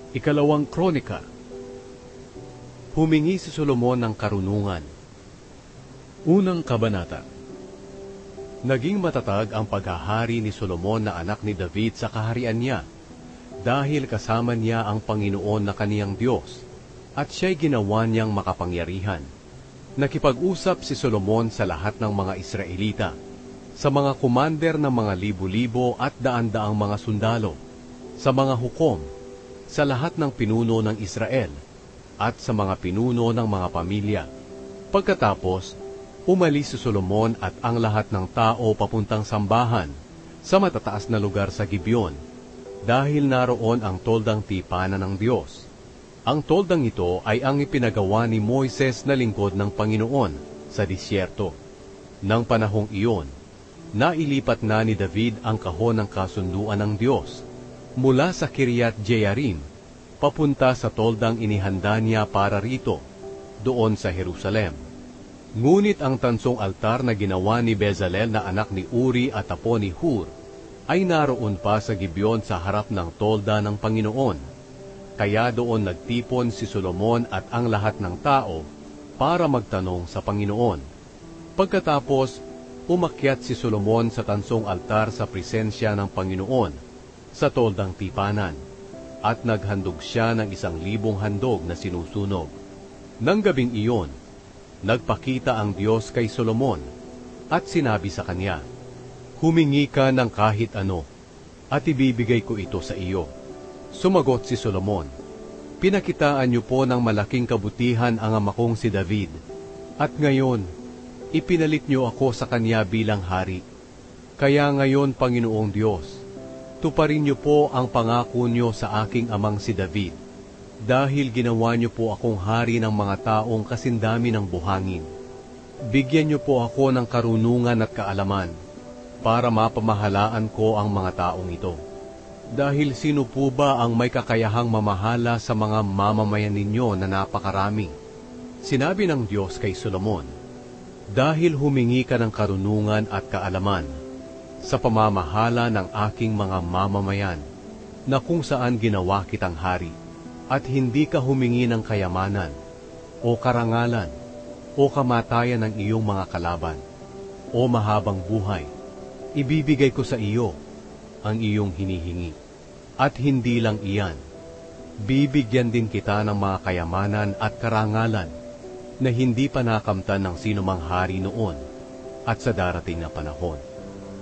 Ikalawang Kronika. Humingi si Solomon ng karunungan. Unang kabanata. Naging matatag ang paghahari ni Solomon na anak ni David sa kaharian niya, dahil kasama niya ang Panginoon na kaniyang Diyos, at siya'y ginawa niyang makapangyarihan. Nakipag-usap si Solomon sa lahat ng mga Israelita, sa mga kumander ng mga libo-libo at daan-daang mga sundalo, sa mga hukom, sa lahat ng pinuno ng Israel, at sa mga pinuno ng mga pamilya. Pagkatapos, umalis si Solomon at ang lahat ng tao papuntang sambahan sa matataas na lugar sa Gibeon, dahil naroon ang toldang tipanan ng Diyos. Ang toldang ito ay ang ipinagawa ni Moises na lingkod ng Panginoon sa disyerto. Nang panahong iyon, nailipat na ni David ang kahon ng kasunduan ng Diyos mula sa Kiriath Jearim papunta sa toldang inihanda niya para rito, doon sa Jerusalem. Ngunit ang tansong altar na ginawa ni Bezalel na anak ni Uri at apo ni Hur ay naroon pa sa Gibeon sa harap ng tolda ng Panginoon. Kaya doon nagtipon si Solomon at ang lahat ng tao para magtanong sa Panginoon. Pagkatapos, umakyat si Solomon sa tansong altar sa presensya ng Panginoon sa toldang tipanan, at naghandog siya ng 1,000 handog na sinusunog. Nang gabing iyon, nagpakita ang Diyos kay Solomon at sinabi sa kanya, "Humingi ka ng kahit ano, at ibibigay ko ito sa iyo." Sumagot si Solomon, "Pinakitaan niyo po ng malaking kabutihan ang ama kong si David, at ngayon, ipinalit niyo ako sa kanya bilang hari. Kaya ngayon, Panginoong Diyos, tuparin niyo po ang pangako niyo sa aking amang si David, dahil ginawa niyo po akong hari ng mga taong kasindami ng buhangin. Bigyan niyo po ako ng karunungan at kaalaman, para mapamahalaan ko ang mga taong ito. Dahil sino po ba ang may kakayahang mamahala sa mga mamamayan ninyo na napakarami?" Sinabi ng Diyos kay Solomon, "Dahil humingi ka ng karunungan at kaalaman sa pamamahala ng aking mga mamamayan, na kung saan ginawa kitang hari, at hindi ka humingi ng kayamanan, o karangalan, o kamatayan ng iyong mga kalaban, o mahabang buhay, ibibigay ko sa iyo ang iyong hinihingi. At hindi lang iyan, bibigyan din kita ng mga kayamanan at karangalan na hindi pa nakamtan ng sinumang hari noon at sa darating na panahon."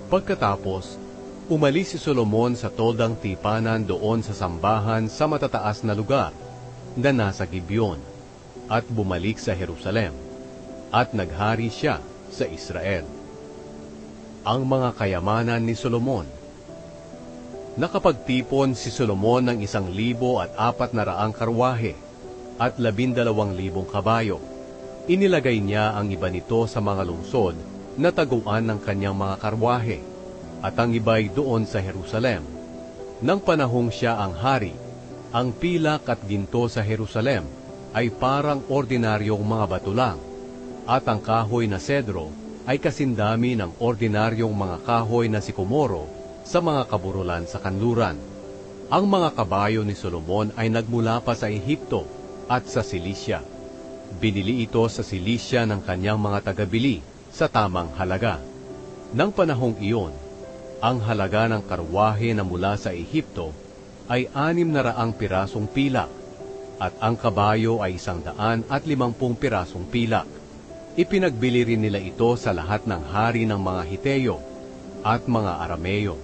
Pagkatapos, umalis si Solomon sa toldang tipanan doon sa sambahan sa matataas na lugar na nasa Gibeon, at bumalik sa Jerusalem, at naghari siya sa Israel. Ang mga kayamanan ni Solomon. Nakapagtipon si Solomon ng 1,400 karwahe at 12,000 kabayo. Inilagay niya ang iba nito sa mga lungsod na taguan ng kanyang mga karwahe, at ang iba'y doon sa Jerusalem. Nang panahong siya ang hari, ang pilak at ginto sa Jerusalem ay parang ordinaryong mga bato lang, at ang kahoy na sedro ay kasindami ng ordinaryong mga kahoy na sikomoro sa mga kaburulan sa kanluran. Ang mga kabayo ni Solomon ay nagmula pa sa Ehipto at sa Silisya. Binili ito sa Silisya ng kanyang mga tagabili sa tamang halaga. Nang panahong iyon, ang halaga ng karwahe na mula sa Ehipto ay 600 pirasong pilak, at ang kabayo ay 150 pirasong pilak. Ipinagbili rin nila ito sa lahat ng hari ng mga Hiteo at mga Arameo.